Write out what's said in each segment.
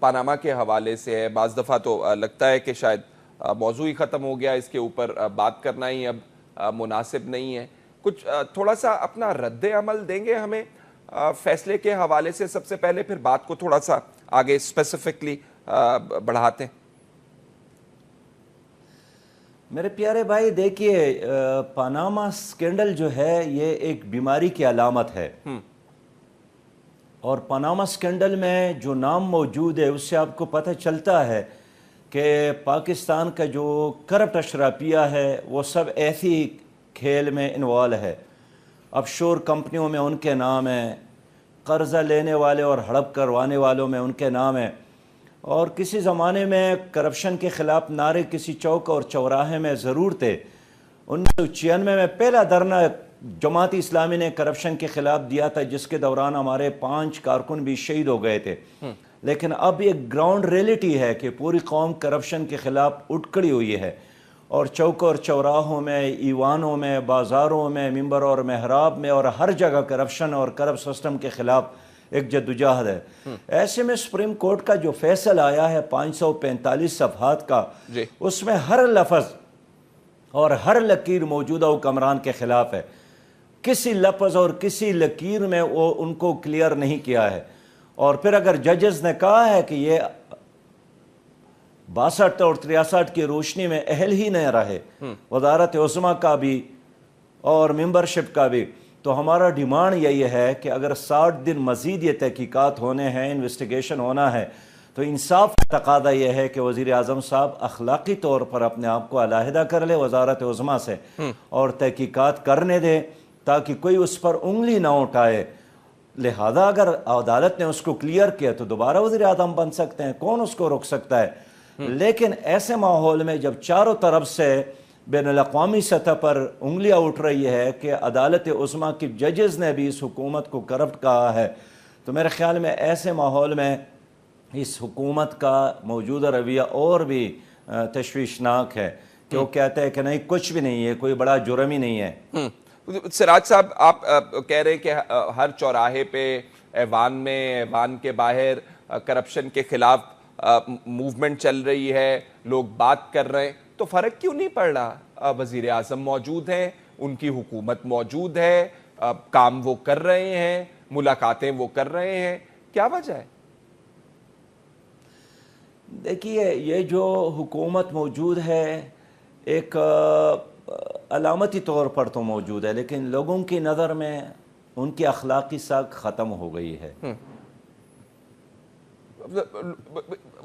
Panama کے حوالے سے ہے. بعض دفعہ تو لگتا ہے کہ شاید موضوع ہی ختم ہو گیا, اس کے اوپر بات کرنا ہی اب مناسب نہیں ہے. کچھ تھوڑا سا اپنا رد عمل دیں گے ہمیں فیصلے کے حوالے سے؟ سب سے پہلے پھر بات کو تھوڑا سا آگے اسپیسیفکلی بڑھاتے ہیں. میرے پیارے بھائی دیکھیے، پاناما سکینڈل جو ہے یہ ایک بیماری کی علامت ہے. اور پاناما سکینڈل میں جو نام موجود ہے اس سے آپ کو پتہ چلتا ہے کہ پاکستان کا جو کرپٹ اشرافیہ ہے وہ سب ایسی کھیل میں انوالو ہے. اب شور کمپنیوں میں ان کے نام ہیں، قرضہ لینے والے اور ہڑپ کروانے والوں میں ان کے نام ہیں. اور کسی زمانے میں کرپشن کے خلاف نعرے کسی چوک اور چوراہے میں ضرور تھے. 1996 میں پہلا دھرنا جماعت اسلامی نے کرپشن کے خلاف دیا تھا، جس کے دوران ہمارے 5 کارکن بھی شہید ہو گئے تھے. لیکن اب ایک گراؤنڈ ریئلٹی ہے کہ پوری قوم کرپشن کے خلاف اٹھ کھڑی ہوئی ہے، اور چوک اور چوراہوں میں، ایوانوں میں، بازاروں میں، ممبر اور محراب میں، اور ہر جگہ کرپشن اور کرپٹ سسٹم کے خلاف ایک جدوجہد ہے. ایسے میں سپریم کورٹ کا جو فیصلہ آیا ہے 545 صفحات کا، اس میں ہر لفظ اور ہر لکیر موجودہ حکمران کے خلاف ہے. کسی لفظ اور کسی لکیر میں وہ ان کو کلیئر نہیں کیا ہے. اور پھر اگر ججز نے کہا ہے کہ یہ 62 اور 63 کی روشنی میں اہل ہی نہیں رہے، وزارت عظمیٰ کا بھی اور ممبرشپ کا بھی، تو ہمارا ڈیمانڈ یہی ہے کہ اگر 60 دن مزید یہ تحقیقات ہونے ہیں، انویسٹیگیشن ہونا ہے، تو انصاف کا تقاضا یہ ہے کہ وزیر اعظم صاحب اخلاقی طور پر اپنے آپ کو علیحدہ کر لے وزارت عظمیٰ سے اور تحقیقات کرنے دے، تاکہ کوئی اس پر انگلی نہ اٹھائے. لہذا اگر عدالت نے اس کو کلیئر کیا تو دوبارہ وزیر اعظم بن سکتے ہیں، کون اس کو روک سکتا ہے. لیکن ایسے ماحول میں جب چاروں طرف سے بین الاقوامی سطح پر انگلیاں اٹھ رہی ہے کہ عدالت عظمیٰ کی ججز نے بھی اس حکومت کو کرپٹ کہا ہے، تو میرے خیال میں ایسے ماحول میں اس حکومت کا موجودہ رویہ اور بھی تشویشناک ہے کہ وہ کہتے ہیں کہ نہیں، کچھ بھی نہیں ہے، کوئی بڑا جرم ہی نہیں ہے. سراج صاحب، آپ کہہ رہے ہیں کہ ہر چوراہے پہ، ایوان میں، ایوان کے باہر کرپشن کے خلاف موومنٹ چل رہی ہے، لوگ بات کر رہے ہیں، تو فرق کیوں نہیں پڑ رہا؟ وزیر اعظم موجود ہیں، ان کی حکومت موجود ہے، کام وہ کر رہے ہیں، ملاقاتیں وہ کر رہے ہیں، کیا وجہ ہے؟ دیکھیے، یہ جو حکومت موجود ہے ایک علامتی طور پر تو موجود ہے، لیکن لوگوں کی نظر میں ان کی اخلاقی ساکھ ختم ہو گئی ہے.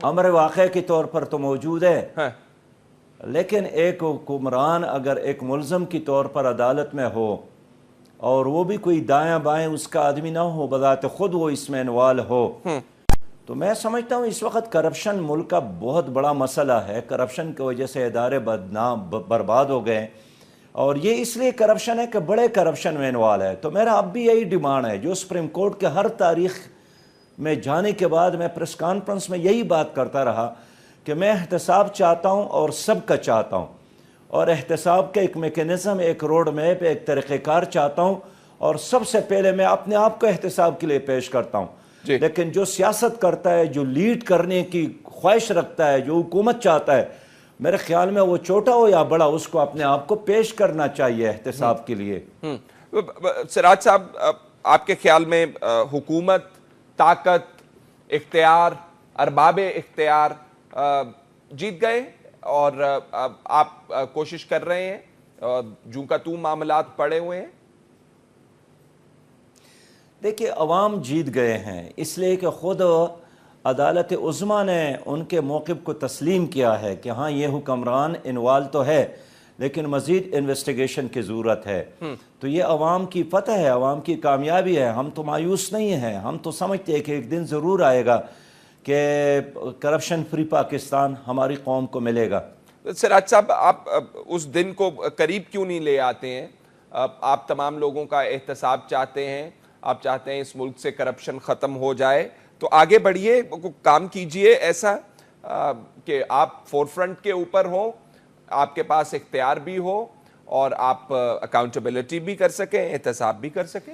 امر واقع کے طور پر تو موجود ہے، لیکن ایک حکمران اگر ایک ملزم کی طور پر عدالت میں ہو اور وہ بھی کوئی دائیں بائیں اس کا آدمی نہ ہو، بذات خود وہ اس میں انوال ہو، تو میں سمجھتا ہوں اس وقت کرپشن ملک کا بہت بڑا مسئلہ ہے. کرپشن کی وجہ سے ادارے بدنام برباد ہو گئے، اور یہ اس لیے کرپشن ہے کہ بڑے کرپشن میں انوال ہے. تو میرا اب بھی یہی ڈیمانڈ ہے، جو سپریم کورٹ کے ہر تاریخ میں جانے کے بعد میں پریس کانفرنس میں یہی بات کرتا رہا کہ میں احتساب چاہتا ہوں اور سب کا چاہتا ہوں، اور احتساب کا ایک میکینزم، ایک روڈ میپ، ایک طریقہ کار چاہتا ہوں، اور سب سے پہلے میں اپنے آپ کو احتساب کے لیے پیش کرتا ہوں. لیکن جو سیاست کرتا ہے، جو لیڈ کرنے کی خواہش رکھتا ہے، جو حکومت چاہتا ہے، میرے خیال میں وہ چھوٹا ہو یا بڑا، اس کو اپنے آپ کو پیش کرنا چاہیے احتساب کے لیے. سراج صاحب، آپ کے خیال میں حکومت، طاقت، اختیار، ارباب اختیار جیت گئے اور آپ کوشش کر رہے ہیں، جوں کا توں معاملات پڑے ہوئے ہیں؟ دیکھیے، عوام جیت گئے ہیں اس لیے کہ خود عدالت عظمیٰ نے ان کے موقف کو تسلیم کیا ہے کہ ہاں یہ حکمران انوال تو ہے، لیکن مزید انویسٹیگیشن کی ضرورت ہے. تو یہ عوام کی فتح ہے، عوام کی کامیابی ہے. ہم تو مایوس نہیں ہیں، ہم تو سمجھتے ہیں کہ ایک دن ضرور آئے گا کہ کرپشن فری پاکستان ہماری قوم کو ملے گا. سراج صاحب، آپ اس دن کو قریب کیوں نہیں لے آتے ہیں؟ آپ تمام لوگوں کا احتساب چاہتے ہیں، آپ چاہتے ہیں اس ملک سے کرپشن ختم ہو جائے، تو آگے بڑھیے، کام کیجئے ایسا کہ آپ فور فرنٹ کے اوپر ہوں، آپ کے پاس اختیار بھی ہو اور آپ اکاؤنٹیبلٹی بھی کر سکیں، احتساب بھی کر سکیں.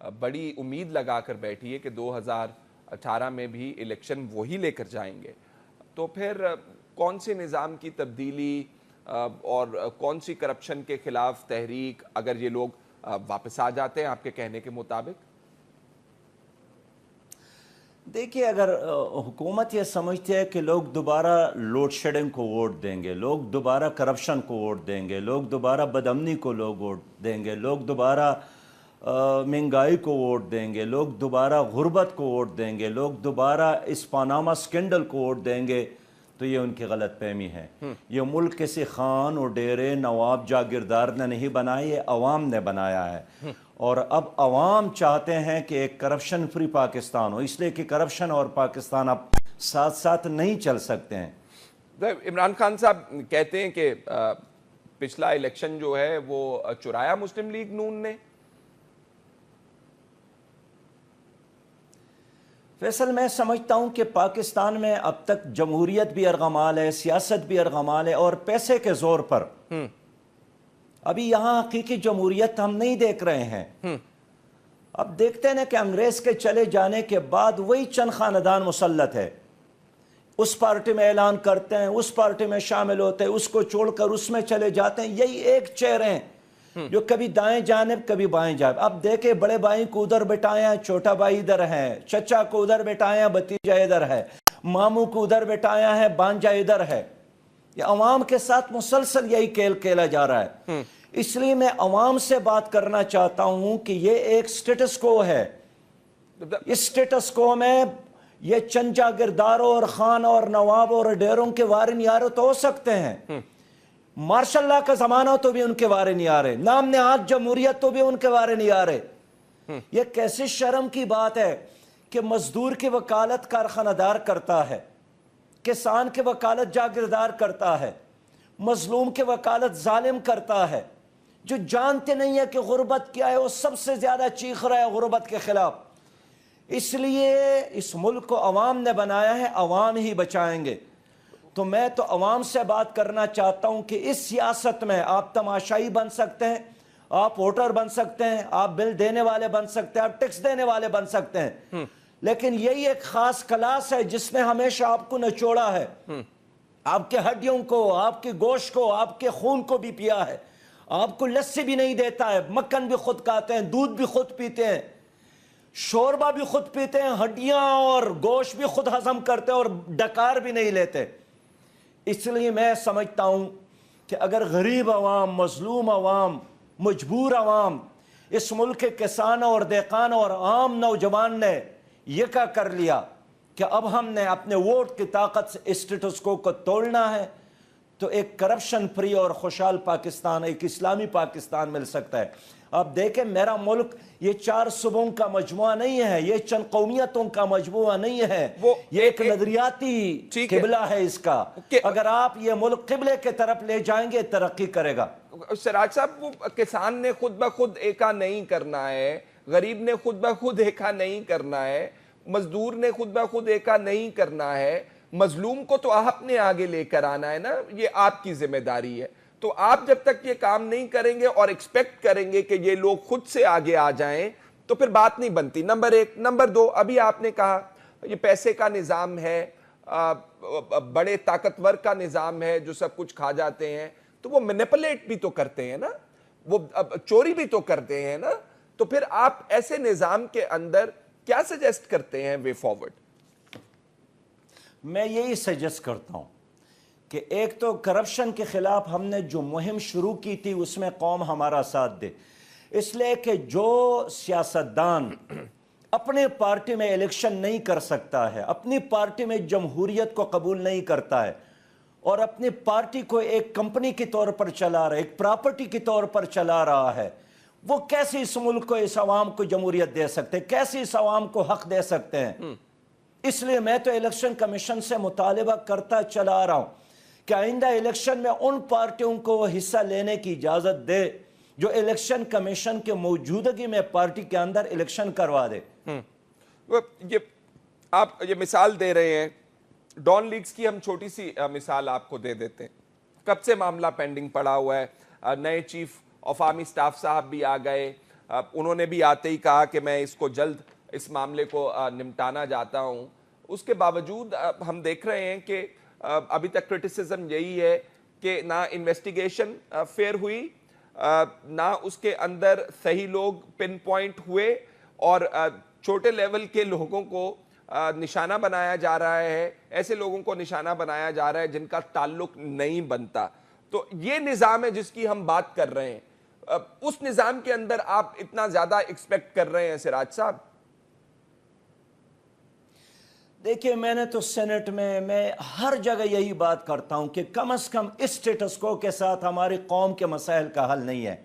بڑی امید لگا کر بیٹھی ہے کہ 2018 میں بھی الیکشن وہی لے کر جائیں گے، تو پھر کون سے نظام کی تبدیلی اور کون سی کرپشن کے خلاف تحریک اگر یہ لوگ واپس آ جاتے ہیں آپ کے کہنے کے مطابق؟ دیکھیے، اگر حکومت یہ سمجھتی ہے کہ لوگ دوبارہ لوڈ شیڈنگ کو ووٹ دیں گے، لوگ دوبارہ کرپشن کو ووٹ دیں گے، لوگ دوبارہ بدامنی کو ووٹ دیں گے، لوگ دوبارہ مہنگائی کو ووٹ دیں گے، لوگ دوبارہ غربت کو ووٹ دیں گے، لوگ دوبارہ اس پاناما سکینڈل کو ووٹ دیں گے، تو یہ ان کی غلط فہمی ہے۔ یہ ملک کسی خان اور ڈیرے نواب جاگیردار نے نہیں بنایا، یہ عوام نے بنایا ہے، اور اب عوام چاہتے ہیں کہ ایک کرپشن فری پاکستان ہو، اس لیے کہ کرپشن اور پاکستان اب ساتھ ساتھ نہیں چل سکتے ہیں۔ عمران خان صاحب کہتے ہیں کہ پچھلا الیکشن جو ہے وہ چرایا مسلم لیگ نون نے۔ فیصل، میں سمجھتا ہوں کہ پاکستان میں اب تک جمہوریت بھی ارغمال ہے، سیاست بھی ارغمال ہے، اور پیسے کے زور پر ابھی یہاں حقیقی جمہوریت ہم نہیں دیکھ رہے ہیں۔ اب دیکھتے ہیں کہ انگریز کے چلے جانے کے بعد وہی چند خاندان مسلط ہے، اس پارٹی میں اعلان کرتے ہیں، اس پارٹی میں شامل ہوتے ہیں، اس کو چھوڑ کر اس میں چلے جاتے ہیں، یہی ایک چہرے ہیں جو کبھی دائیں جانب کبھی بائیں جانب۔ اب دیکھیں، بڑے بھائی کو ادھر بٹایا، چھوٹا بھائی ادھر ہے، چچا کو ادھر بٹایا، بھتیجا ادھر ہے، ماموں کو ادھر بٹایا ہے، بانجا ادھر ہے۔ یہ عوام کے ساتھ مسلسل یہی کھیل کھیلا جا رہا ہے۔ اس لیے میں عوام سے بات کرنا چاہتا ہوں کہ یہ ایک سٹیٹس کو ہے، اس سٹیٹس کو میں یہ چند جاگیرداروں اور خان اور نواب اور ڈیروں کے وارث نیارے تو ہو سکتے ہیں، مارشاء اللہ کا زمانہ تو بھی ان کے وارث نہیں آ رہے، نام نہاد جمہوریت تو بھی ان کے وارث نہیں آ رہے۔ یہ کیسی شرم کی بات ہے کہ مزدور کی وکالت کارخانہ دار کرتا ہے، کسان کی وکالت جاگیردار کرتا ہے، مظلوم کی وکالت ظالم کرتا ہے، جو جانتے نہیں ہے کہ غربت کیا ہے وہ سب سے زیادہ چیخ رہا ہے غربت کے خلاف۔ اس لیے اس ملک کو عوام نے بنایا ہے، عوام ہی بچائیں گے۔ تو میں تو عوام سے بات کرنا چاہتا ہوں کہ اس سیاست میں آپ تماشائی بن سکتے ہیں، آپ ووٹر بن سکتے ہیں، آپ بل دینے والے بن سکتے ہیں، آپ ٹیکس دینے والے بن سکتے ہیں، لیکن یہی ایک خاص کلاس ہے جس نے ہمیشہ آپ کو نچوڑا ہے، آپ کے ہڈیوں کو، آپ کے گوشت کو، آپ کے خون کو بھی پیا ہے، آپ کو لسی بھی نہیں دیتا ہے، مکھن بھی خود کھاتے ہیں، دودھ بھی خود پیتے ہیں، شوربہ بھی خود پیتے ہیں، ہڈیاں اور گوشت بھی خود ہضم کرتے ہیں، اور ڈکار بھی نہیں لیتے۔ اس لیے میں سمجھتا ہوں کہ اگر غریب عوام، مظلوم عوام، مجبور عوام، اس ملک کے کسان اور دہقان اور عام نوجوان نے یکا کر لیا کہ اب ہم نے اپنے ووٹ کی طاقت سے اسٹیٹس کو توڑنا ہے، تو ایک کرپشن فری اور خوشحال پاکستان، ایک اسلامی پاکستان مل سکتا ہے۔ اب دیکھیں، میرا ملک یہ 4 صوبوں کا مجموعہ نہیں ہے، یہ چند قومیتوں کا مجموعہ نہیں ہے، یہ ایک نظریاتی قبلہ ہے اس کا۔ اگر آپ یہ ملک قبلے کے طرف لے جائیں گے ترقی کرے گا۔ سراج صاحب، وہ کسان نے خود بخود ایکا نہیں کرنا ہے، غریب نے خود بخود ایکا نہیں کرنا ہے، مزدور نے خود بخود ایکا نہیں کرنا ہے، مظلوم کو تو آپ نے آگے لے کر آنا ہے نا، یہ آپ کی ذمہ داری ہے۔ تو آپ جب تک یہ کام نہیں کریں گے اور ایکسپیکٹ کریں گے کہ یہ لوگ خود سے آگے آ جائیں تو پھر بات نہیں بنتی، نمبر 1۔ نمبر 2، ابھی آپ نے کہا یہ پیسے کا نظام ہے، بڑے طاقتور کا نظام ہے جو سب کچھ کھا جاتے ہیں، تو وہ مینیپولیٹ بھی تو کرتے ہیں نا، وہ چوری بھی تو کرتے ہیں نا، تو پھر آپ ایسے نظام کے اندر کیا سجیسٹ کرتے ہیں وے فارورڈ؟ میں یہی سجیسٹ کرتا ہوں کہ ایک تو کرپشن کے خلاف ہم نے جو مہم شروع کی تھی اس میں قوم ہمارا ساتھ دے، اس لیے کہ جو سیاستدان اپنے پارٹی میں الیکشن نہیں کر سکتا ہے، اپنی پارٹی میں جمہوریت کو قبول نہیں کرتا ہے، اور اپنی پارٹی کو ایک کمپنی کے طور پر چلا رہا ہے، ایک پراپرٹی کے طور پر چلا رہا ہے، وہ کیسے اس ملک کو، اس عوام کو جمہوریت دے سکتے ہیں، کیسے اس عوام کو حق دے سکتے ہیں؟ اس لیے میں تو الیکشن کمیشن سے مطالبہ کرتا چلا رہا ہوں کہ آئندہ الیکشن میں ان پارٹیوں کو حصہ لینے کی اجازت دے جو الیکشن کمیشن کے موجودگی میں پارٹی کے اندر الیکشن کروا دے۔ آپ یہ مثال دے رہے ہیں ڈان لیگز کی، ہم چھوٹی سی مثال آپ کو دے دیتے ہیں۔ کب سے معاملہ پینڈنگ پڑا ہوا ہے، نئے چیف آف آرمی سٹاف صاحب بھی آ گئے، انہوں نے بھی آتے ہی کہا کہ میں اس کو جلد اس معاملے کو نمٹانا چاہتا ہوں. اس کے باوجود ہم دیکھ رہے ہیں کہ ابھی تک کرٹیسزم یہی ہے کہ نہ انویسٹیگیشن فیئر ہوئی, نہ اس کے اندر صحیح لوگ پن پوائنٹ ہوئے, اور چھوٹے لیول کے لوگوں کو نشانہ بنایا جا رہا ہے, ایسے لوگوں کو نشانہ بنایا جا رہا ہے جن کا تعلق نہیں بنتا. تو یہ نظام ہے جس کی ہم بات کر رہے ہیں. اس نظام کے اندر آپ اتنا زیادہ ایکسپیکٹ کر رہے ہیں سراج صاحب؟ دیکھیے, میں نے تو سینٹ میں ہر جگہ یہی بات کرتا ہوں کہ کم از کم اس سٹیٹس کو کے ساتھ ہماری قوم کے مسائل کا حل نہیں ہے.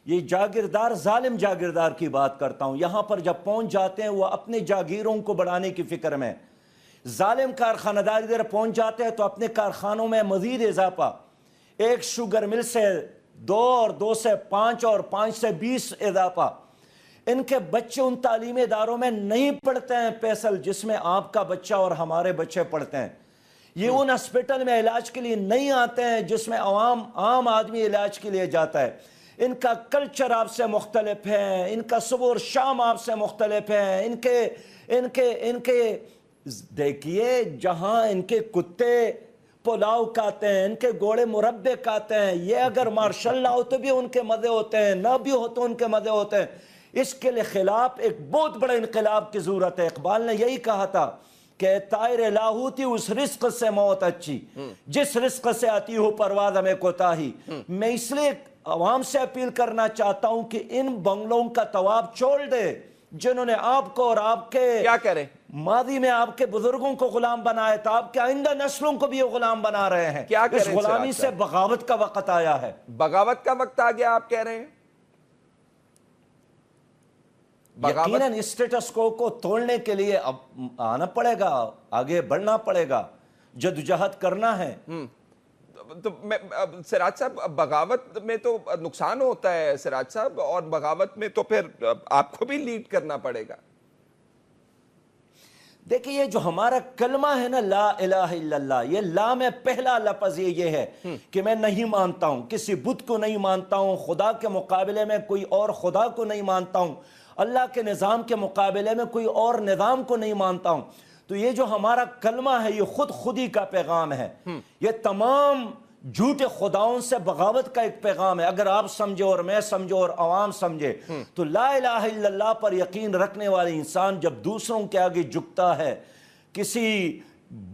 یہ جاگیردار, ظالم جاگیردار کی بات کرتا ہوں. یہاں پر جب پہنچ جاتے ہیں وہ اپنے جاگیروں کو بڑھانے کی فکر میں, ظالم کارخانہ دار ادھر پہنچ جاتے ہیں تو اپنے کارخانوں میں مزید اضافہ, ایک شوگر مل سے 2 اور 2 سے 5 اور 5 سے 20 اضافہ. ان کے بچے ان تعلیمی اداروں میں نہیں پڑھتے ہیں فیصل جس میں آپ کا بچہ اور ہمارے بچے پڑھتے ہیں. یہ ان ہسپیٹل میں علاج کے لیے نہیں آتے ہیں جس میں عام آدمی علاج کے لیے جاتا ہے. ان کا کلچر آپ سے مختلف ہے, ان کا صبح اور شام آپ سے مختلف ہے. ان کے دیکھیے, جہاں ان کے کتے پلاؤ کھاتے ہیں, ان کے گھوڑے مربے کھاتے ہیں, یہ اگر ماشاء اللہ ہو تو بھی ان کے مزے ہوتے ہیں, نہ بھی ہو تو ان کے مزے ہوتے ہیں. اس کے لیے خلاف ایک بہت بڑا انقلاب کی ضرورت ہے. اقبال نے یہی کہا تھا کہ طائر لاہوتی اس رزق سے موت اچھی, جس رزق سے آتی ہو پرواز ہمیں کوتاہی. میں اس لیے عوام سے اپیل کرنا چاہتا ہوں کہ ان بنگلوں کا طواف چھوڑ دے جنہوں نے آپ کو اور آپ کے کیا کریں ماضی میں آپ کے بزرگوں کو غلام بنایا تھا, آپ کے آئندہ نسلوں کو بھی یہ غلام بنا رہے ہیں. کیا کریں اس غلامی سے بغاوت کا وقت آیا ہے. بغاوت کا وقت آ گیا آپ کہہ رہے ہیں؟ یقیناً اس سٹیٹس کو توڑنے کے لیے اب آنا پڑے گا, آگے بڑھنا پڑے گا, جدوجہد کرنا ہے. تو سراج صاحب, بغاوت میں تو نقصان ہوتا ہے سراج صاحب, اور بغاوت میں تو پھر آپ کو بھی لیڈ کرنا پڑے گا. دیکھیں, یہ جو ہمارا کلمہ ہے نا, لا الہ الا اللہ, یہ لا میں پہلا لفظ یہ ہے کہ میں نہیں مانتا ہوں, کسی بت کو نہیں مانتا ہوں, خدا کے مقابلے میں کوئی اور خدا کو نہیں مانتا ہوں, اللہ کے نظام کے مقابلے میں کوئی اور نظام کو نہیں مانتا ہوں. تو یہ جو ہمارا کلمہ ہے یہ خودی کا پیغام ہے. یہ تمام جھوٹے خداؤں سے بغاوت کا ایک پیغام ہے. اگر آپ سمجھو اور میں سمجھو اور عوام سمجھے تو لا الہ الا اللہ پر یقین رکھنے والے انسان جب دوسروں کے آگے جھکتا ہے, کسی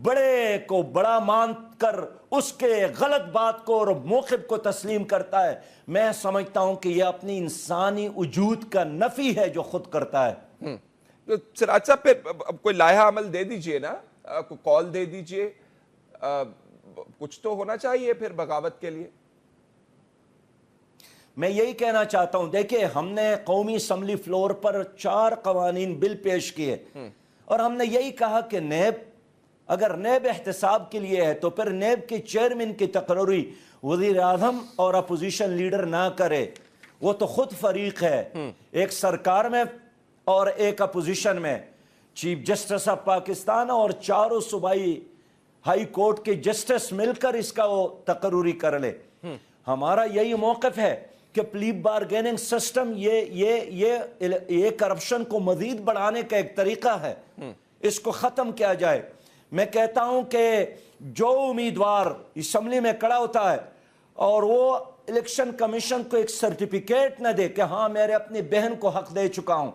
بڑے کو بڑا مان کر اس کے غلط بات کو اور موقف کو تسلیم کرتا ہے, میں سمجھتا ہوں کہ یہ اپنی انسانی وجود کا نفی ہے جو خود کرتا ہے. سراج صاحب, پھر کوئی لائحہ عمل دے دیجئے نا, کوئی کال دے دیجئے, کچھ تو ہونا چاہیے پھر بغاوت کے لیے. میں یہی کہنا چاہتا ہوں, دیکھیں ہم نے قومی اسمبلی فلور پر 4 قوانین بل پیش کیے, اور ہم نے یہی کہا کہ نیب اگر نیب احتساب کے لیے ہے تو پھر نیب کے چیئرمین کی تقرری وزیر اعظم اور اپوزیشن لیڈر نہ کرے. وہ تو خود فریق ہے, ایک سرکار میں اور ایک اپوزیشن میں. چیف جسٹس آف پاکستان اور 4 صوبائی ہائی کورٹ کے جسٹس مل کر اس کا وہ تقرری کر لے. ہمارا یہی موقف ہے کہ پلی بارگیننگ سسٹم یہ کرپشن کو مزید بڑھانے کا ایک طریقہ ہے, اس کو ختم کیا جائے. میں کہتا ہوں کہ جو امیدوار اسمبلی میں کھڑا ہوتا ہے اور وہ الیکشن کمیشن کو ایک سرٹیفکیٹ نہ دے کہ ہاں میرے اپنی بہن کو حق دے چکا ہوں,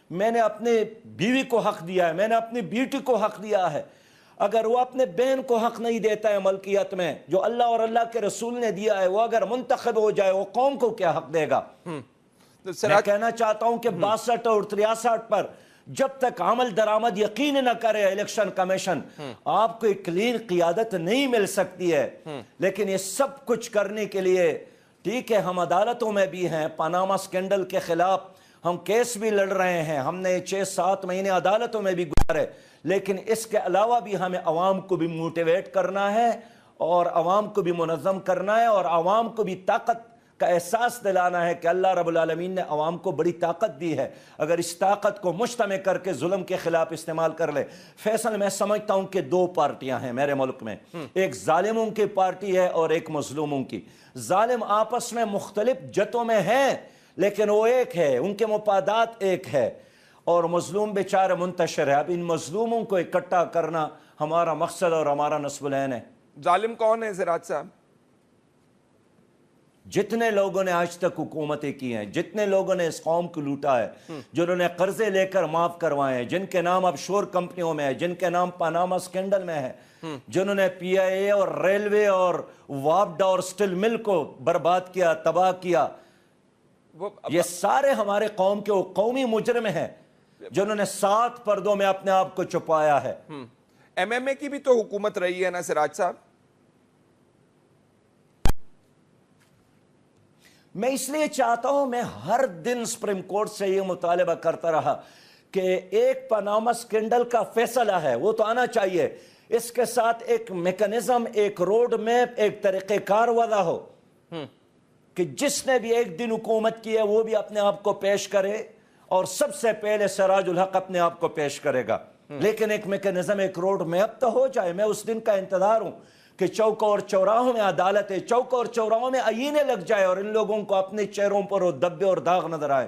میں نے اپنی بیوی کو حق دیا ہے, میں نے اپنی بیٹی کو حق دیا ہے, اگر وہ اپنے بہن کو حق نہیں دیتا ہے ملکیت میں جو اللہ اور اللہ کے رسول نے دیا ہے, وہ اگر منتخب ہو جائے وہ قوم کو کیا حق دے گا. میں کہنا چاہتا ہوں کہ 62 اور 63 پر جب تک عمل درآمد یقین نہ کرے الیکشن کمیشن, آپ کو ایک کلین قیادت نہیں مل سکتی ہے. لیکن یہ سب کچھ کرنے کے لیے ٹھیک ہے ہم عدالتوں میں بھی ہیں, پاناما سکینڈل کے خلاف ہم کیس بھی لڑ رہے ہیں, ہم نے 6-7 مہینے عدالتوں میں بھی گزارے, لیکن اس کے علاوہ بھی ہمیں عوام کو بھی موٹیویٹ کرنا ہے اور عوام کو بھی منظم کرنا ہے اور عوام کو بھی طاقت کا احساس دلانا ہے کہ اللہ رب العالمین نے عوام کو بڑی طاقت دی ہے. اگر اس طاقت کو مجتمع کر کے ظلم کے خلاف استعمال کر لے. فیصل, میں سمجھتا ہوں کہ 2 پارٹیاں ہیں میرے ملک میں, ایک ظالموں کی پارٹی ہے اور ایک مظلوموں کی. ظالم آپس میں مختلف جتوں میں ہیں لیکن وہ ایک ہے، ان کے مفادات ایک ہے اور مظلوم بیچارے منتشر ہے. اب ان مظلوموں کو اکٹھا کرنا ہمارا مقصد اور ہمارا نصب العین ہے. ظالم کون ہے سراج صاحب؟ جتنے لوگوں نے آج تک حکومتیں کی ہیں، جتنے لوگوں نے اس قوم کو لوٹا ہے، جنہوں نے قرضے لے کر معاف کروائے ہیں، جن کے نام اب شور کمپنیوں میں ہے، جن کے نام پاناما سکینڈل میں ہے، جنہوں نے پی آئی اے اور ریلوے اور وابڈا اور سٹل مل کو برباد کیا، تباہ کیا، یہ سارے ہمارے قوم کے وہ قومی مجرم ہیں جنہوں نے 7 پردوں میں اپنے آپ کو چھپایا ہے. ایم ایم اے کی بھی تو حکومت رہی ہے نا سراج صاحب؟ میں اس لیے چاہتا ہوں، میں ہر دن سپریم کورٹ سے یہ مطالبہ کرتا رہا کہ ایک پاناما سکینڈل کا فیصلہ ہے وہ تو آنا چاہیے، اس کے ساتھ ایک میکنزم، ایک روڈ میپ، ایک طریقہ کار وضع ہو کہ جس نے بھی ایک دن حکومت کی ہے وہ بھی اپنے آپ کو پیش کرے، اور سب سے پہلے سراج الحق اپنے آپ کو پیش کرے گا. لیکن ایک میکنزم، ایک روڈ میپ تو ہو جائے. میں اس دن کا انتظار ہوں کہ چوک اور چوراہوں میں عدالت ہے، چوک اور چوراہوں میں آئینے لگ جائے اور ان لوگوں کو اپنے چہروں پر وہ دبے اور داغ نظر آئے.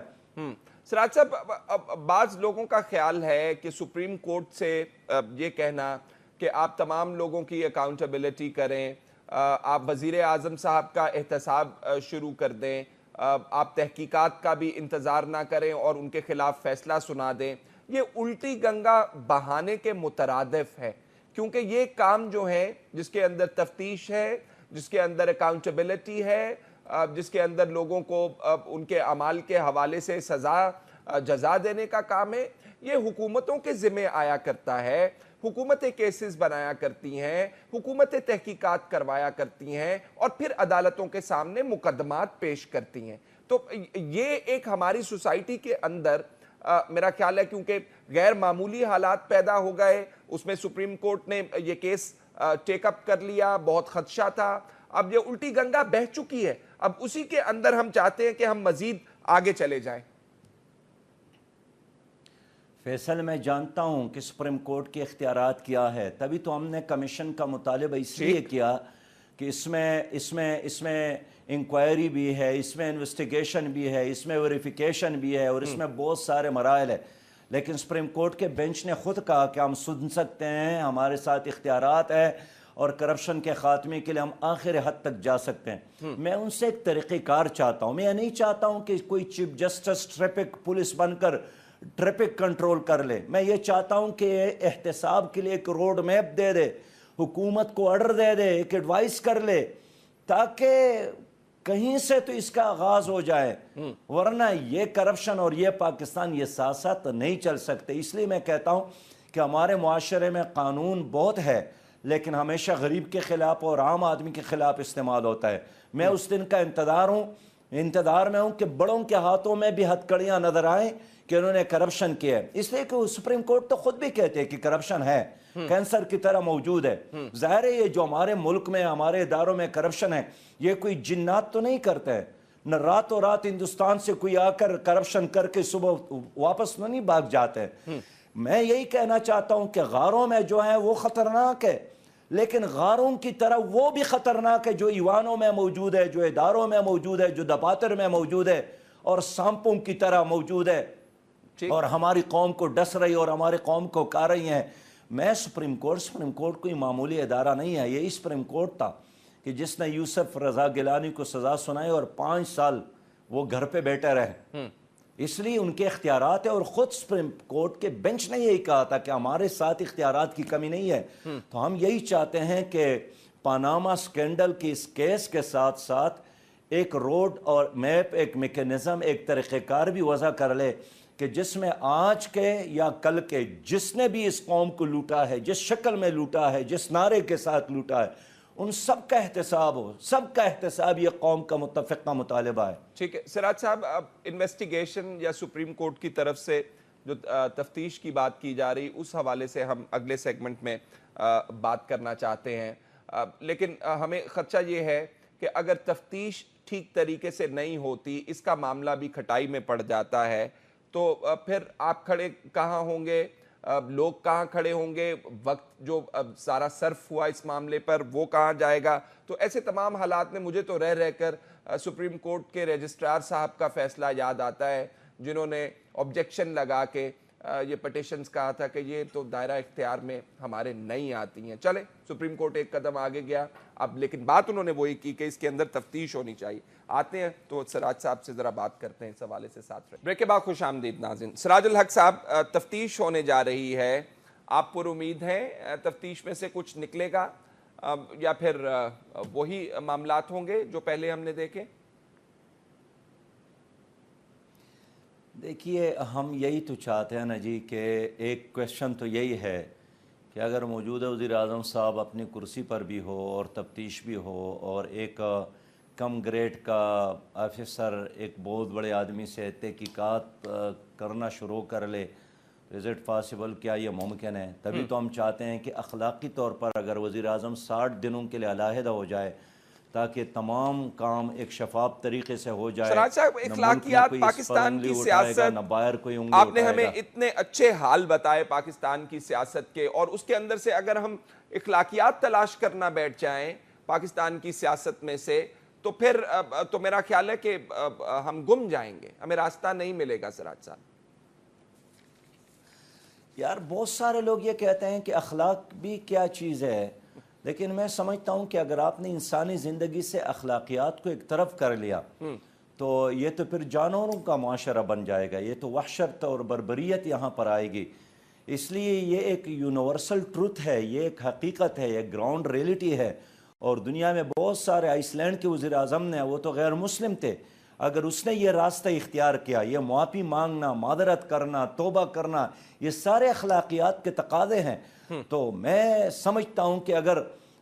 سراج صاحب، بعض لوگوں کا خیال ہے کہ سپریم کورٹ سے یہ کہنا کہ آپ تمام لوگوں کی اکاؤنٹیبلٹی کریں، آپ وزیر اعظم صاحب کا احتساب شروع کر دیں، آپ تحقیقات کا بھی انتظار نہ کریں اور ان کے خلاف فیصلہ سنا دیں، یہ الٹی گنگا بہانے کے مترادف ہے. کیونکہ یہ کام جو ہے جس کے اندر تفتیش ہے، جس کے اندر اکاؤنٹیبلٹی ہے، جس کے اندر لوگوں کو ان کے اعمال کے حوالے سے جزا دینے کا کام ہے، یہ حکومتوں کے ذمہ آیا کرتا ہے. حکومتیں کیسز بنایا کرتی ہیں، حکومتیں تحقیقات کروایا کرتی ہیں اور پھر عدالتوں کے سامنے مقدمات پیش کرتی ہیں. تو یہ ایک ہماری سوسائٹی کے اندر میرا خیال ہے کیونکہ غیر معمولی حالات پیدا ہو گئے، اس میں سپریم کورٹ نے یہ کیس ٹیک اپ کر لیا، بہت خدشہ تھا، اب یہ الٹی گنگا بہہ چکی ہے، اب اسی کے اندر ہم چاہتے ہیں کہ ہم مزید آگے چلے جائیں. فیصل، میں جانتا ہوں کہ سپریم کورٹ کے اختیارات کیا ہے، تبھی تو ہم نے کمیشن کا مطالبہ اس لیے کیا کہ اس میں انکوائری بھی ہے، اس میں انویسٹیگیشن بھی ہے، اس میں ویریفیکیشن بھی ہے اور اس میں بہت سارے مراحل ہیں. لیکن سپریم کورٹ کے بینچ نے خود کہا کہ ہم سن سکتے ہیں، ہمارے ساتھ اختیارات ہیں اور کرپشن کے خاتمے کے لیے ہم آخر حد تک جا سکتے ہیں. میں ان سے ایک طریقہ کار چاہتا ہوں. میں یہ نہیں چاہتا ہوں کہ کوئی چیف جسٹس ٹریفک پولیس بن کر ٹریفک کنٹرول کر لے. میں یہ چاہتا ہوں کہ احتساب کے لیے ایک روڈ میپ دے دے، حکومت کو آرڈر دے دے، ایک ایڈوائس کر لے تاکہ کہیں سے تو اس کا آغاز ہو جائے. ورنہ یہ کرپشن اور یہ پاکستان یہ ساتھ ساتھ نہیں چل سکتے. اس لیے میں کہتا ہوں کہ ہمارے معاشرے میں قانون بہت ہے لیکن ہمیشہ غریب کے خلاف اور عام آدمی کے خلاف استعمال ہوتا ہے. میں اس دن کا انتظار میں ہوں کہ بڑوں کے ہاتھوں میں بھی ہتھکڑیاں نظر آئیں کہ انہوں نے کرپشن کیا ہے. اس لیے کہ سپریم کورٹ تو خود بھی کہتے ہیں کہ کرپشن ہے، کینسر کی طرح موجود ہے. ظاہر ہے یہ جو ہمارے ملک میں ہمارے اداروں میں کرپشن ہے یہ کوئی جنات تو نہیں کرتے ہیں، نہ راتوں رات ہندوستان سے کوئی آ کر کرپشن کر کے صبح واپس نہیں بھاگ جاتے ہیں. میں یہی کہنا چاہتا ہوں کہ غاروں میں جو ہے وہ خطرناک ہے، لیکن غاروں کی طرح وہ بھی خطرناک ہے جو ایوانوں میں موجود ہے، جو اداروں میں موجود ہے، جو دفاتر میں موجود ہے اور سانپوں کی طرح موجود ہے اور ہماری قوم کو ڈس رہی اور ہماری قوم کو کھا رہی ہیں. میں سپریم کورٹ کوئی معمولی ادارہ نہیں ہے. یہی سپریم کورٹ تھا کہ جس نے یوسف رضا گیلانی کو سزا سنائی اور 5 سال وہ گھر پہ بیٹھے رہے. اس لیے ان کے اختیارات ہیں اور خود سپریم کورٹ کے بینچ نے یہی کہا تھا کہ ہمارے ساتھ اختیارات کی کمی نہیں ہے. تو ہم یہی چاہتے ہیں کہ پاناما سکینڈل کی اس کیس کے ساتھ ساتھ ایک روڈ اور میپ، ایک میکنزم، ایک طریقہ کار بھی وضع کر لے کہ جس میں آج کے یا کل کے جس نے بھی اس قوم کو لوٹا ہے، جس شکل میں لوٹا ہے، جس نعرے کے ساتھ لوٹا ہے، ان سب کا احتساب ہو. سب کا احتساب یہ قوم کا متفقہ مطالبہ ہے. ٹھیک ہے سراج صاحب، اب انویسٹیگیشن یا سپریم کورٹ کی طرف سے جو تفتیش کی بات کی جا رہی اس حوالے سے ہم اگلے سیگمنٹ میں بات کرنا چاہتے ہیں. لیکن ہمیں خدشہ یہ ہے کہ اگر تفتیش ٹھیک طریقے سے نہیں ہوتی، اس کا معاملہ بھی کھٹائی میں پڑ جاتا ہے، تو پھر آپ کھڑے کہاں ہوں گے، لوگ کہاں کھڑے ہوں گے، وقت جو سارا صرف ہوا اس معاملے پر وہ کہاں جائے گا. تو ایسے تمام حالات میں مجھے تو رہ کر سپریم کورٹ کے رجسٹرار صاحب کا فیصلہ یاد آتا ہے جنہوں نے آبجیکشن لگا کے یہ پٹیشنز کہا تھا کہ یہ تو دائرہ اختیار میں ہمارے نہیں آتی ہیں. چلے سپریم کورٹ ایک قدم آگے گیا اب، لیکن بات انہوں نے وہی کی کہ اس کے اندر تفتیش ہونی چاہیے. آتے ہیں تو سراج صاحب سے ذرا بات کرتے ہیں اس حوالے سے. ساتھ بریک کے بعد خوش آمدید ناظرین. سراج الحق صاحب، تفتیش ہونے جا رہی ہے، آپ پر امید ہیں تفتیش میں سے کچھ نکلے گا یا پھر وہی معاملات ہوں گے جو پہلے ہم نے دیکھے؟ دیکھیے، ہم یہی تو چاہتے ہیں نا جی کہ ایک کویشچن تو یہی ہے کہ اگر موجودہ وزیر اعظم صاحب اپنی کرسی پر بھی ہو اور تفتیش بھی ہو اور ایک کم گریڈ کا آفیسر ایک بہت بڑے آدمی سے تحقیقات کرنا شروع کر لے، از اٹ پاسبل، کیا یہ ممکن ہے؟ تبھی تو ہم چاہتے ہیں کہ اخلاقی طور پر اگر وزیر اعظم 60 دنوں کے لیے علیحدہ ہو جائے تاکہ تمام کام ایک شفاف طریقے سے ہو جائے. سراج صاحب، اخلاقیات پاکستان کی سیاست، نہ باہر کوئی انگلی آپ نے اٹھائے ہمیں گا. اتنے اچھے حال بتائے پاکستان کی سیاست کے، اور اس کے اندر سے اگر ہم اخلاقیات تلاش کرنا بیٹھ جائیں پاکستان کی سیاست میں سے تو پھر تو میرا خیال ہے کہ ہم گم جائیں گے، ہمیں راستہ نہیں ملے گا. سراج صاحب یار، بہت سارے لوگ یہ کہتے ہیں کہ اخلاق بھی کیا چیز ہے، لیکن میں سمجھتا ہوں کہ اگر آپ نے انسانی زندگی سے اخلاقیات کو ایک طرف کر لیا تو یہ تو پھر جانوروں کا معاشرہ بن جائے گا، یہ تو وحشت اور بربریت یہاں پر آئے گی. اس لیے یہ ایک یونیورسل ٹروتھ ہے، یہ ایک حقیقت ہے، یہ گراؤنڈ ریئلٹی ہے. اور دنیا میں بہت سارے، آئس لینڈ کے وزیر اعظم نے، وہ تو غیر مسلم تھے، اگر اس نے یہ راستہ اختیار کیا، یہ معافی مانگنا، معذرت کرنا، توبہ کرنا، یہ سارے اخلاقیات کے تقاضے ہیں. تو میں سمجھتا ہوں کہ اگر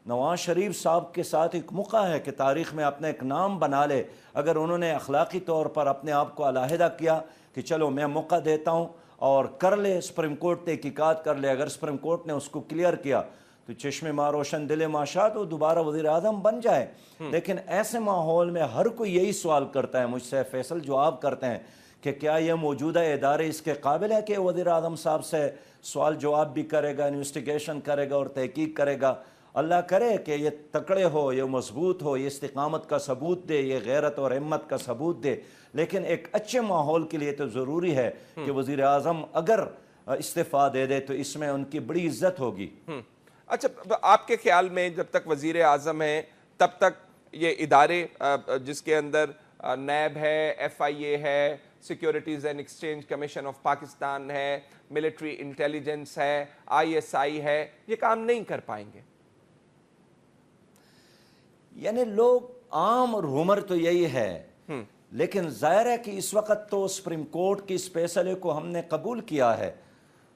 نواز شریف صاحب کے ساتھ ایک موقع ہے کہ تاریخ میں اپنا ایک نام بنا لے، اگر انہوں نے اخلاقی طور پر اپنے آپ کو علیحدہ کیا کہ چلو میں موقع دیتا ہوں اور کر لے، سپریم کورٹ تحقیقات کر لے، اگر سپریم کورٹ نے اس کو کلیئر کیا تو چشم ما روشن دل ما شاد، وہ دوبارہ وزیر اعظم بن جائے. لیکن ایسے ماحول میں ہر کوئی یہی سوال کرتا ہے، مجھ سے فیصل جواب کرتے ہیں کہ کیا یہ موجودہ ادارے اس کے قابل ہے کہ وزیر اعظم صاحب سے سوال جواب بھی کرے گا، انویسٹیگیشن کرے گا اور تحقیق کرے گا؟ اللہ کرے کہ یہ تکڑے ہو، یہ مضبوط ہو، یہ استقامت کا ثبوت دے، یہ غیرت اور ہمت کا ثبوت دے. لیکن ایک اچھے ماحول کے لیے تو ضروری ہے کہ وزیر اعظم اگر استعفیٰ دے دے تو اس میں ان کی بڑی عزت ہوگی. اچھا، آپ کے خیال میں جب تک وزیر اعظم ہیں تب تک یہ ادارے جس کے اندر نیب ہے، ایف آئی اے ہے، securities and exchange commission of Pakistan ہے، ملٹری انٹیلیجنس ہے، آئی ایس آئی ہے، یہ کام نہیں کر پائیں گے؟ یعنی لوگ عام رومر تو یہی ہے، لیکن ظاہر ہے کہ اس وقت تو سپریم کورٹ کی اس فیصلے کو ہم نے قبول کیا ہے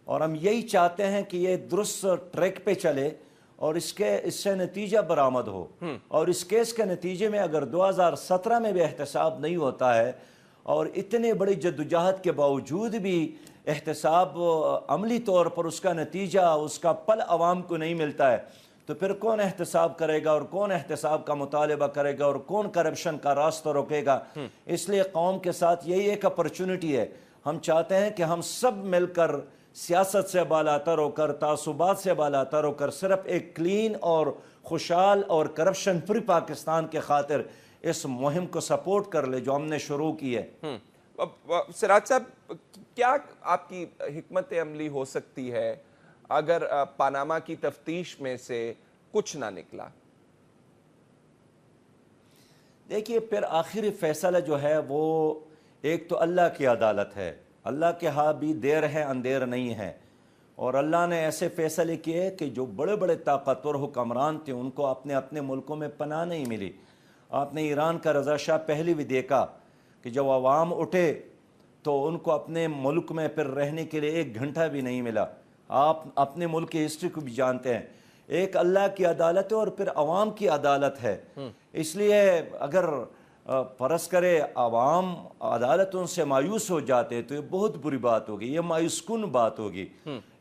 اور ہم یہی چاہتے ہیں کہ یہ درست ٹریک پہ چلے اور اس سے نتیجہ برآمد ہو. اور اس کیس کے نتیجے میں اگر 2017 میں بھی احتساب نہیں ہوتا ہے اور اتنے بڑی جدوجہد کے باوجود بھی احتساب عملی طور پر اس کا نتیجہ، اس کا پل عوام کو نہیں ملتا ہے، تو پھر کون احتساب کرے گا اور کون احتساب کا مطالبہ کرے گا اور کون کرپشن کا راستہ روکے گا؟ اس لیے قوم کے ساتھ یہی ایک اپرچونٹی ہے. ہم چاہتے ہیں کہ ہم سب مل کر سیاست سے بالاتر ہو کر، تعصبات سے بالاتر ہو کر، صرف ایک کلین اور خوشحال اور کرپشن فری پاکستان کے خاطر اس مہم کو سپورٹ کر لے جو ہم نے شروع کی ہے. سراج صاحب، کیا آپ کی حکمت عملی ہو سکتی ہے اگر پاناما کی تفتیش میں سے کچھ نہ نکلا؟ دیکھیے، پھر آخری فیصلہ جو ہے وہ ایک تو اللہ کی عدالت ہے. اللہ کے ہاں بھی دیر ہے، اندھیر نہیں ہے. اور اللہ نے ایسے فیصلے کیے کہ جو بڑے بڑے طاقتور حکمران تھے ان کو اپنے اپنے ملکوں میں پناہ نہیں ملی. آپ نے ایران کا رضا شاہ پہلی بھی دیکھا کہ جب عوام اٹھے تو ان کو اپنے ملک میں پھر رہنے کے لیے 1 گھنٹہ بھی نہیں ملا. آپ اپنے ملک کی ہسٹری کو بھی جانتے ہیں. ایک اللہ کی عدالت ہے اور پھر عوام کی عدالت ہے. اس لیے اگر فرض کرے عوام عدالتوں سے مایوس ہو جاتے تو یہ بہت بری بات ہوگی، یہ مایوس کن بات ہوگی.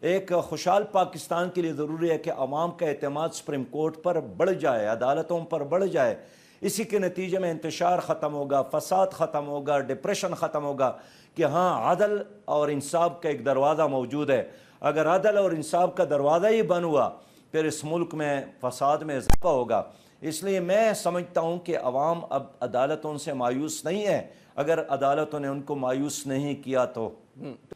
ایک خوشحال پاکستان کے لیے ضروری ہے کہ عوام کا اعتماد سپریم کورٹ پر بڑھ جائے، عدالتوں پر بڑھ جائے. اسی کے نتیجے میں انتشار ختم ہوگا، فساد ختم ہوگا، ڈپریشن ختم ہوگا کہ ہاں عدل اور انصاف کا ایک دروازہ موجود ہے. اگر عدل اور انصاف کا دروازہ ہی بند ہوا پھر اس ملک میں فساد میں اضافہ ہوگا. اس لیے میں سمجھتا ہوں کہ عوام اب عدالتوں سے مایوس نہیں ہے، اگر عدالتوں نے ان کو مایوس نہیں کیا تو۔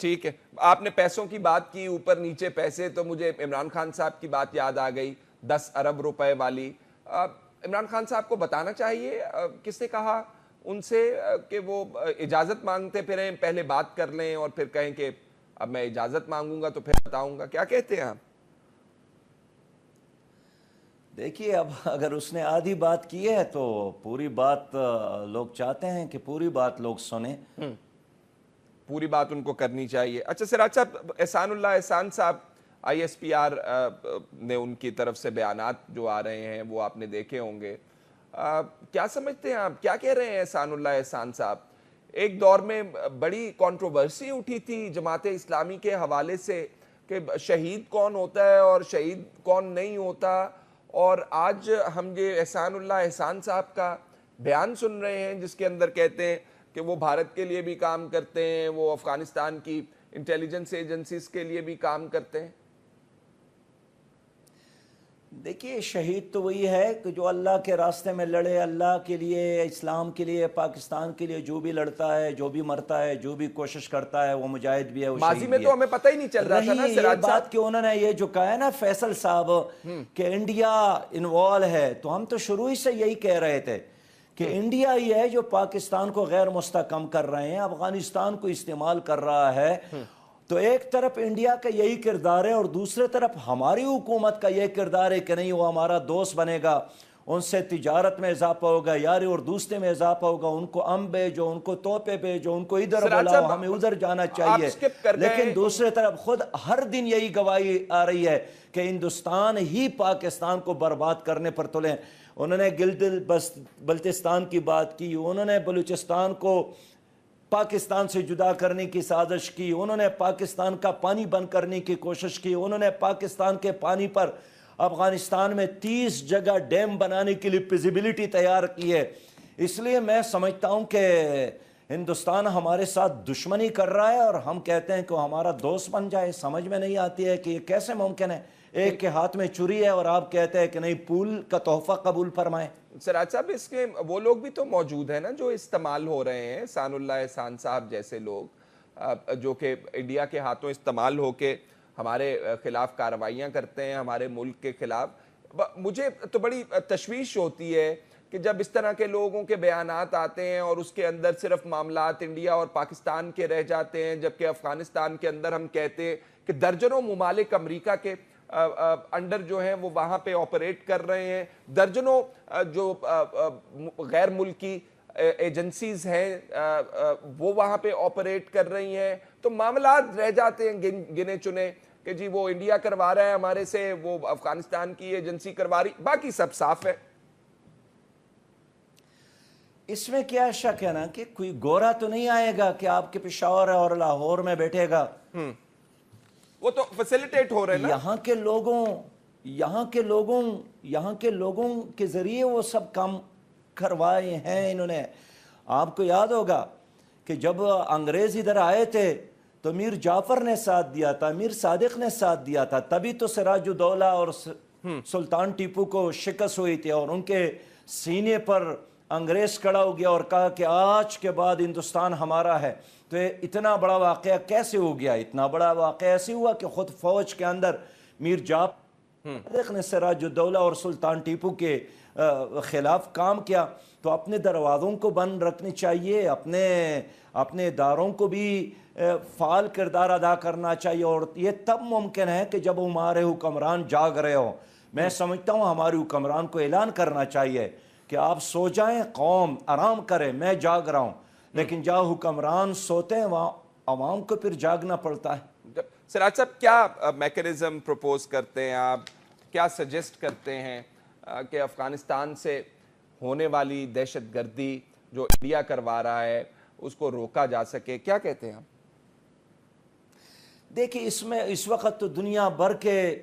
ٹھیک ہے، آپ نے پیسوں کی بات کی، اوپر نیچے پیسے، تو مجھے عمران خان صاحب کی بات یاد آ گئی 10 ارب روپے والی۔ عمران خان صاحب کو بتانا چاہیے، کس نے کہا ان سے کہ وہ اجازت مانگتے پھریں، پہلے بات کر لیں اور پھر کہیں کہ اب میں اجازت مانگوں گا تو پھر بتاؤں گا؟ کیا کہتے ہیں آپ؟ دیکھیے اب اگر اس نے آدھی بات کی ہے تو پوری بات لوگ چاہتے ہیں کہ پوری بات لوگ سنیں۔ پوری بات ان کو کرنی چاہیے۔ اچھا سراج صاحب، احسان اللہ احسان صاحب، آئی ایس پی آر نے ان کی طرف سے بیانات جو آ رہے ہیں وہ آپ نے دیکھے ہوں گے، کیا سمجھتے ہیں آپ؟ کیا کہہ رہے ہیں احسان اللہ احسان صاحب؟ ایک دور میں بڑی کنٹروورسی اٹھی تھی جماعت اسلامی کے حوالے سے کہ شہید کون ہوتا ہے اور شہید کون نہیں ہوتا، اور آج ہم یہ احسان اللہ احسان صاحب کا بیان سن رہے ہیں جس کے اندر کہتے ہیں کہ وہ بھارت کے لیے بھی کام کرتے ہیں، وہ افغانستان کی انٹیلیجنس ایجنسیز کے لیے بھی کام کرتے ہیں۔ دیکھیے شہید تو وہی ہے کہ جو اللہ کے راستے میں لڑے، اللہ کے لیے، اسلام کے لیے، پاکستان کے لیے جو بھی لڑتا ہے، جو بھی مرتا ہے، جو بھی کوشش کرتا ہے، وہ مجاہد بھی ہے، وہ ماضی شہید میں بھی تو ہے۔ ہمیں پتہ ہی نہیں چل رہا تھا نا رہی یہ سراج صاحب۔ بات کہ انہوں نے یہ جو کہا ہے نا فیصل صاحب کہ انڈیا انوالو ہے، تو ہم تو شروع ہی سے یہی کہہ رہے تھے کہ انڈیا ہی ہے جو پاکستان کو غیر مستحکم کر رہے ہیں، افغانستان کو استعمال کر رہا ہے۔ تو ایک طرف انڈیا کا یہی کردار ہے اور دوسرے طرف ہماری حکومت کا یہ کردار ہے کہ نہیں وہ ہمارا دوست بنے گا، ان سے تجارت میں اضافہ ہوگا، یاری اور دوستے میں اضافہ ہوگا، ان کو بھیجو، ان کو توپے بھیجو، ان کو ادھر بلاؤ، ہمیں ادھر جانا چاہیے۔ لیکن دوسرے طرف خود ہر دن یہی گواہی آ رہی ہے کہ ہندوستان ہی پاکستان کو برباد کرنے پر تلے۔ انہوں نے گلگت بلتستان کی بات کی، انہوں نے بلوچستان کو پاکستان سے جدا کرنے کی سازش کی، انہوں نے پاکستان کا پانی بند کرنے کی کوشش کی، انہوں نے پاکستان کے پانی پر افغانستان میں 30 جگہ ڈیم بنانے کے لیے فیزیبلٹی تیار کی ہے۔ اس لیے میں سمجھتا ہوں کہ ہندوستان ہمارے ساتھ دشمنی کر رہا ہے اور ہم کہتے ہیں کہ وہ ہمارا دوست بن جائے۔ سمجھ میں نہیں آتی ہے کہ یہ کیسے ممکن ہے، ایک کے ہاتھ میں چھری ہے اور آپ کہتے ہیں کہ نہیں پھول کا تحفہ قبول فرمائیں۔ سراج صاحب، اس کے وہ لوگ بھی تو موجود ہیں نا جو استعمال ہو رہے ہیں، احسان اللہ احسان صاحب جیسے لوگ جو کہ انڈیا کے ہاتھوں استعمال ہو کے ہمارے خلاف کارروائیاں کرتے ہیں، ہمارے ملک کے خلاف۔ مجھے تو بڑی تشویش ہوتی ہے کہ جب اس طرح کے لوگوں کے بیانات آتے ہیں اور اس کے اندر صرف معاملات انڈیا اور پاکستان کے رہ جاتے ہیں، جبکہ افغانستان کے اندر ہم کہتے ہیں کہ درجنوں ممالک امریکہ کے انڈر جو ہیں وہ وہاں پہ آپریٹ کر رہے ہیں، درجنوں جو غیر ملکی ایجنسیز ہیں وہ وہاں پہ آپریٹ کر رہی ہیں، تو معاملات رہ جاتے ہیں گنے چنے کہ جی وہ انڈیا کروا رہا ہے ہمارے سے، وہ افغانستان کی ایجنسی کروا رہی، باقی سب صاف ہے۔ اس میں کیا شک ہے نا کہ کوئی گورا تو نہیں آئے گا کہ آپ کے پشاور اور لاہور میں بیٹھے گا۔ وہ تو فیسیلیٹیٹ ہو رہے ہیں نا، یہاں کے لوگوں کے ذریعے وہ سب کام کروائے ہیں انہوں نے۔ آپ کو یاد ہوگا کہ جب انگریز ادھر آئے تھے تو میر جعفر نے ساتھ دیا تھا، میر صادق نے ساتھ دیا تھا، تبھی تو سراج الدولہ اور سلطان ٹیپو کو شکست ہوئی تھی اور ان کے سینے پر انگریز کھڑا ہو گیا اور کہا کہ آج کے بعد ہندوستان ہمارا ہے۔ تو اتنا بڑا واقعہ کیسے ہو گیا؟ اتنا بڑا واقعہ ایسے ہوا کہ خود فوج کے اندر میر جعفر نے سراج الدولہ اور سلطان ٹیپو کے خلاف کام کیا۔ تو اپنے دروازوں کو بند رکھنی چاہیے، اپنے اداروں کو بھی فعال کردار ادا کرنا چاہیے، اور یہ تب ممکن ہے کہ جب ہمارے حکمران جاگ رہے ہوں۔ میں سمجھتا ہوں ہمارے حکمران کو اعلان کرنا چاہیے کہ آپ سو جائیں، قوم آرام کرے، میں جاگ رہا ہوں، لیکن جہاں حکمران سوتے ہیں وہاں عوام کو پھر جاگنا پڑتا ہے۔ سراج صاحب، کیا میکینزم پروپوز کرتے ہیں آپ، کیا سجیسٹ کرتے ہیں کہ افغانستان سے ہونے والی دہشت گردی جو انڈیا کروا رہا ہے اس کو روکا جا سکے؟ کیا کہتے ہیں آپ؟ دیکھیں اس وقت تو دنیا بھر کے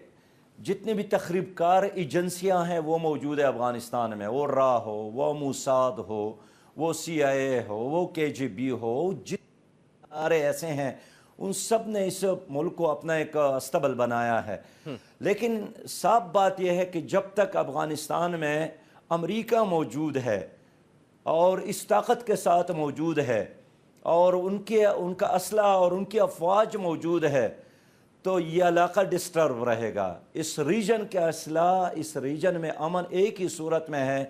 جتنے بھی تخریب کار ایجنسیاں ہیں وہ موجود ہے افغانستان میں، وہ را ہو، وہ موساد ہو، وہ CIA ہو، وہ KGB ہو، جتنے ادارے ایسے ہیں ان سب نے اس ملک کو اپنا ایک استبل بنایا ہے۔ لیکن صاف بات یہ ہے کہ جب تک افغانستان میں امریکہ موجود ہے اور اس طاقت کے ساتھ موجود ہے اور ان کا اسلحہ اور ان کی افواج موجود ہے تو یہ علاقہ ڈسٹرب رہے گا. اس ریجن کا اصلاح، اس ریجن میں امن ایک ہی صورت میں ہے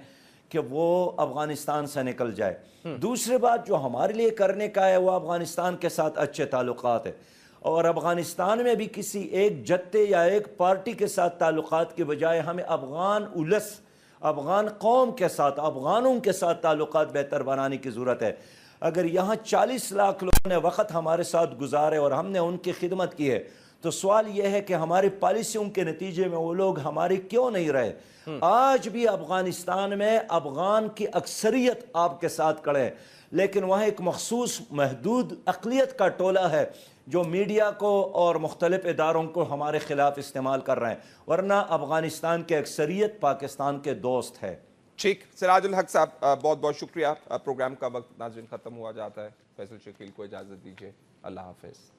کہ وہ افغانستان سے نکل جائے. دوسری بات جو ہمارے لیے کرنے کا ہے وہ افغانستان کے ساتھ اچھے تعلقات ہیں، اور افغانستان میں بھی کسی ایک جتے یا ایک پارٹی کے ساتھ تعلقات کی بجائے ہمیں افغان اولس، افغان قوم کے ساتھ، افغانوں کے ساتھ تعلقات بہتر بنانے کی ضرورت ہے. اگر یہاں 40 لاکھ لوگوں نے وقت ہمارے ساتھ گزارے اور ہم نے ان کی خدمت کی ہے تو سوال یہ ہے کہ ہماری پالیسیوں کے نتیجے میں وہ لوگ ہماری کیوں نہیں رہے؟ آج بھی افغانستان میں افغان کی اکثریت آپ کے ساتھ کھڑے ہیں، لیکن وہاں ایک مخصوص محدود اقلیت کا ٹولہ ہے جو میڈیا کو اور مختلف اداروں کو ہمارے خلاف استعمال کر رہے ہیں، ورنہ افغانستان کی اکثریت پاکستان کے دوست ہے. ٹھیک، سراج الحق صاحب بہت بہت شکریہ. پروگرام کا وقت ناظرین ختم ہوا جاتا ہے. فیصل شکیل کو اجازت دیجیے. اللہ حافظ.